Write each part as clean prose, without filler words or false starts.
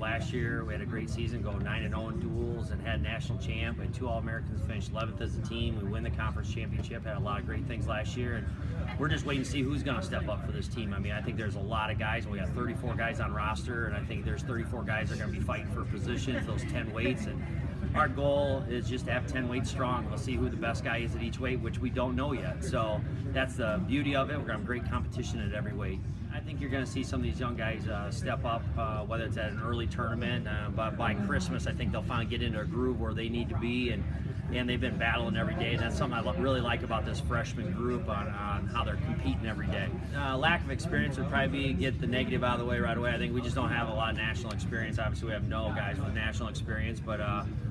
last year. We had a great season, go 9-0 in duels, and had national champ. And 2 All-Americans, finished 11th as a team. We win the conference championship, had a lot of great things last year. And we're just waiting to see who's going to step up for this team. I mean, I think there's a lot of guys. We got 34 guys on roster, and I think there's 34 guys that are going to be fighting for positions, those 10 weights. And our goal is just to have 10 weights strong. We'll see who the best guy is at each weight, which we don't know yet. So that's the beauty of it. We're going to have great competition at every weight. I think you're going to see some of these young guys step up, whether it's at an early tournament, but by Christmas, I think they'll finally get into a groove where they need to be, and they've been battling every day. And that's something I really like about this freshman group on how they're competing every day. Lack of experience would probably be get the negative out of the way right away. I think we just don't have a lot of national experience. Obviously, we have no guys with national experience, but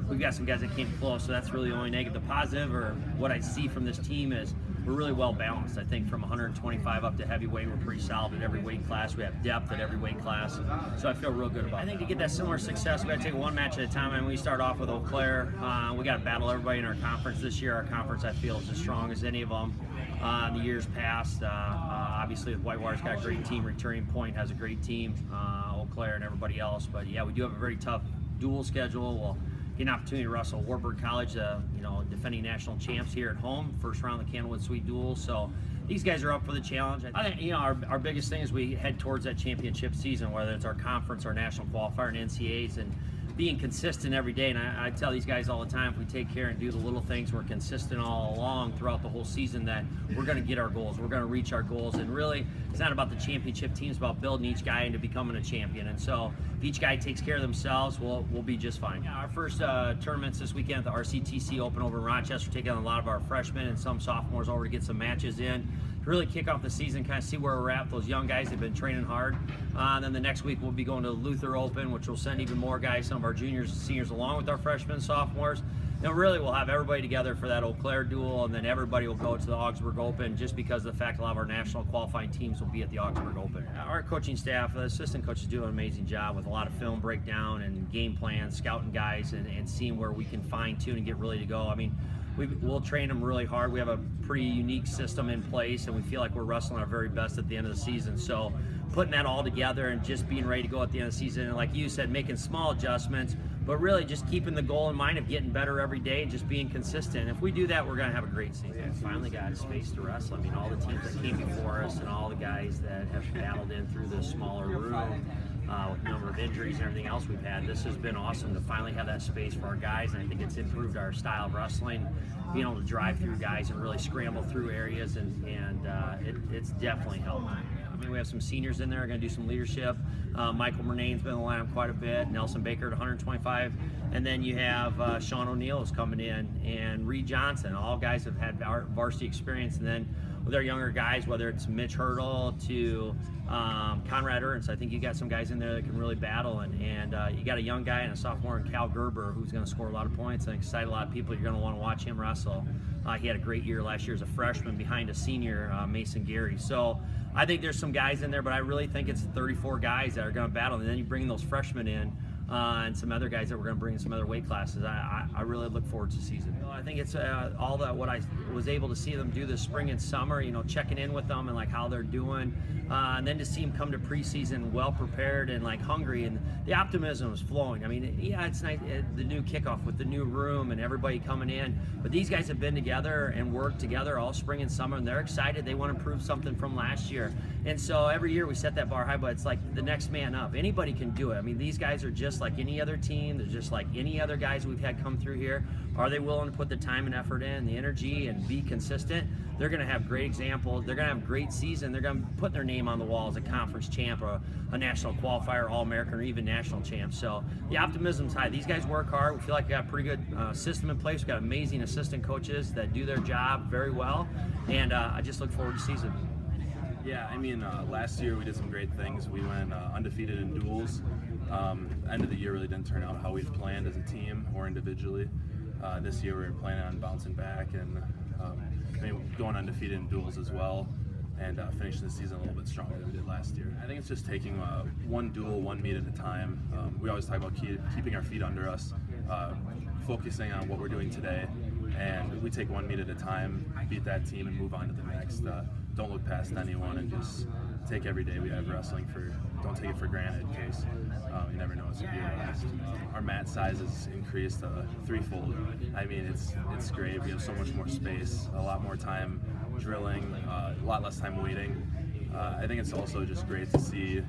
we've got some guys that came close, so that's really the only negative. The positive, or what I see from this team, is we're really well balanced. I think from 125 up to heavyweight, we're pretty solid at every weight class. We have depth at every weight class, so I feel real good about it. I think to get that similar success, we got to take one match at a time. And we start off with Eau Claire. We got to battle everybody in our conference this year. Our conference, I feel, is as strong as any of them in the years past. Obviously, Whitewater's got a great team. Returning Point has a great team. Eau Claire and everybody else. But yeah, we do have a very tough dual schedule. We'll get an opportunity to wrestle Wartburg College, defending national champs here at home, first round of the Candlewood Suite duels. So these guys are up for the challenge. I think our biggest thing is we head towards that championship season, whether it's our conference, our national qualifier, and NCAAs, and being consistent every day. And I tell these guys all the time, if we take care and do the little things, we're consistent all along throughout the whole season, that we're going to get our goals, we're going to reach our goals. And really, it's not about the championship team, it's about building each guy into becoming a champion. And so if each guy takes care of themselves, we'll be just fine. Yeah, our first tournaments this weekend at the RCTC Open over in Rochester, taking on a lot of our freshmen and some sophomores over to get some matches in, to really kick off the season, kind of see where we're at. Those young guys have been training hard. Then the next week we'll be going to the Luther Open, which will send even more guys, some of our juniors and seniors, along with our freshmen and sophomores. Then really we'll have everybody together for that Eau Claire duel, and then everybody will go to the Augsburg Open, just because of the fact a lot of our national qualifying teams will be at the Augsburg Open. Our coaching staff, the assistant coaches, do an amazing job with a lot of film breakdown and game plans, scouting guys, and seeing where we can fine tune and get ready to go. I mean, we'll train them really hard. We have a pretty unique system in place, and we feel like we're wrestling our very best at the end of the season. So putting that all together and just being ready to go at the end of the season, and like you said, making small adjustments, but really just keeping the goal in mind of getting better every day and just being consistent. If we do that, we're going to have a great season. Yeah, finally got a space to wrestle. I mean, all the teams that came before us and all the guys that have battled in through the smaller room, with the number of injuries and everything else we've had, this has been awesome to finally have that space for our guys, and I think it's improved our style of wrestling, being able to drive through guys and really scramble through areas, and it's definitely helped. I mean, we have some seniors in there going to do some leadership. Michael Murnane's been in the lineup quite a bit. Nelson Baker at 125. And then you have Sean O'Neill is coming in, and Reed Johnson. All guys have had varsity experience. And then with our younger guys, whether it's Mitch Hurdle to Conrad Ernst, I think you got some guys in there that can really battle. And you got a young guy and a sophomore in Cal Gerber who's going to score a lot of points and excite a lot of people. You're going to want to watch him wrestle. He had a great year last year as a freshman behind a senior, Mason Gary. So I think there's some guys in there, but I really think it's 34 guys that are going to battle. And then you bring those freshmen in, and some other guys that we're going to bring in some other weight classes. I really look forward to the season. I think it's all that what I was able to see them do this spring and summer, checking in with them and like how they're doing, and then to see them come to preseason well prepared and like hungry, and the optimism is flowing. I mean, yeah, it's nice, the new kickoff with the new room and everybody coming in, but these guys have been together and worked together all spring and summer, and they're excited. They want to improve something from last year, and so every year we set that bar high, but it's like the next man up. Anybody can do it. I mean, these guys are just like any other team. They're just like any other guys we've had come through here. Are they willing to put the time and effort in, the energy, and be consistent? They're going to have great examples. They're going to have a great season. They're going to put their name on the wall as a conference champ, or a national qualifier, All-American, or even national champ. So the optimism's high. These guys work hard. We feel like we got a pretty good system in place. We've got amazing assistant coaches that do their job very well, and I just look forward to the season. Yeah, I mean, last year we did some great things. We went undefeated in duels. End of the year really didn't turn out how we'd planned as a team or individually. This year we're planning on bouncing back and maybe going undefeated in duels as well, and finishing the season a little bit stronger than we did last year. I think it's just taking one duel, one meet at a time. We always talk about keeping our feet under us, focusing on what we're doing today, and we take one meet at a time, beat that team, and move on to the next. Don't look past anyone, and just take every day we have wrestling for don't take it for granted because you never know what's going to be around. Our mat size has increased threefold. I mean, it's great. We have so much more space, a lot more time drilling, a lot less time waiting. I think it's also just great to see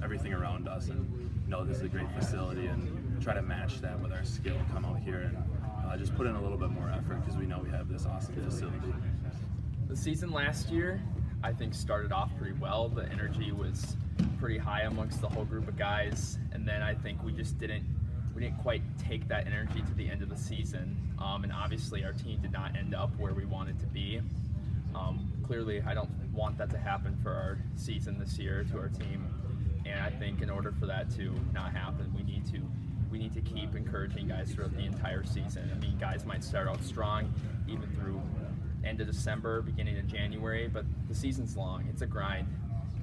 everything around us and know this is a great facility and try to match that with our skill, come out here and just put in a little bit more effort because we know we have this awesome facility. The season last year, I think, started off pretty well. The energy was pretty high amongst the whole group of guys, and then I think we didn't quite take that energy to the end of the season, and obviously our team did not end up where we wanted to be. Clearly, I don't want that to happen for our season this year to our team, and I think in order for that to not happen, we need to keep encouraging guys throughout the entire season. I mean, guys might start out strong even through end of December, beginning of January, but the season's long. It's a grind.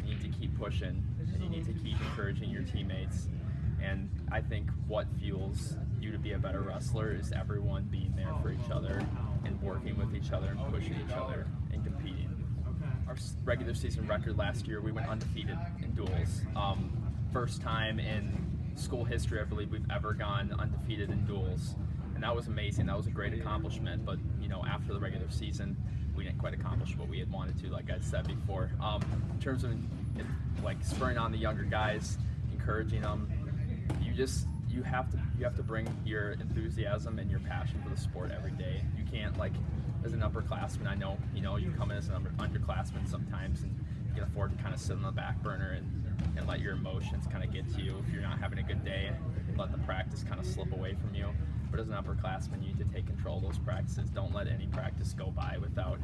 You need to keep pushing, and you need to keep encouraging your teammates. And I think what fuels you to be a better wrestler is everyone being there for each other and working with each other and pushing each other and competing. Our regular season record last year, we went undefeated in duels. First time in school history, I believe, we've ever gone undefeated in duels. And that was amazing. That was a great accomplishment. But, after the regular season, we didn't quite accomplish what we had wanted to, like I said before. In terms of spurring on the younger guys, encouraging them, you have to bring your enthusiasm and your passion for the sport every day. You can't, as an upperclassman, I know, you come in as an underclassman sometimes and you can afford to kind of sit on the back burner and let your emotions kind of get to you. If you're not having a good day, let the practice kind of slip away from you. But as an upperclassman, you need to take control of those practices. Don't let any practice go by without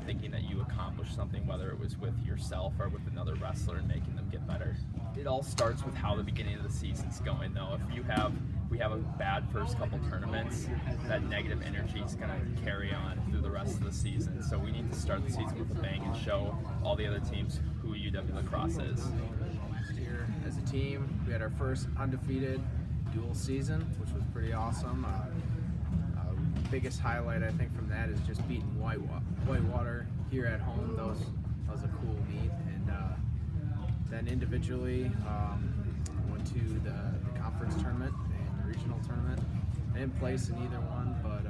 thinking that you accomplished something, whether it was with yourself or with another wrestler, and making them get better. It all starts with how the beginning of the season's going, though. If we have a bad first couple tournaments, that negative energy is going to carry on through the rest of the season. So we need to start the season with a bang and show all the other teams who UWL Crosse is. Last year, as a team, we had our first undefeated dual season, which was pretty awesome. Biggest highlight, I think, from that is just beating Whitewater here at home. That was a cool meet. And then individually, went to the conference tournament and the regional tournament. I didn't place in either one, but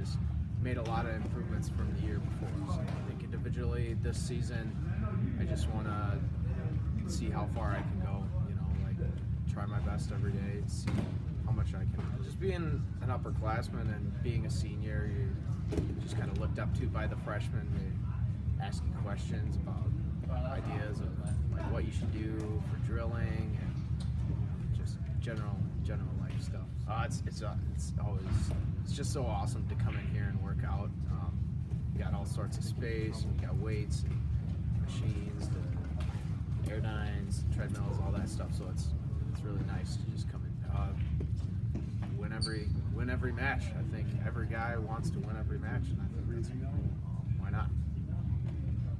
just made a lot of improvements from the year before. So I think individually this season, I just want to see how far I can go. Try my best every day, see how much I can. Just being an upperclassman and being a senior, you're just kind of looked up to by the freshmen. They ask you questions about ideas of what you should do for drilling and just general life stuff. It's just so awesome to come in here and work out. You got all sorts of space. You got weights and machines, the airdynes, treadmills, all that stuff. So it's really nice to just come in, win every match. I think every guy wants to win every match, and I think why not?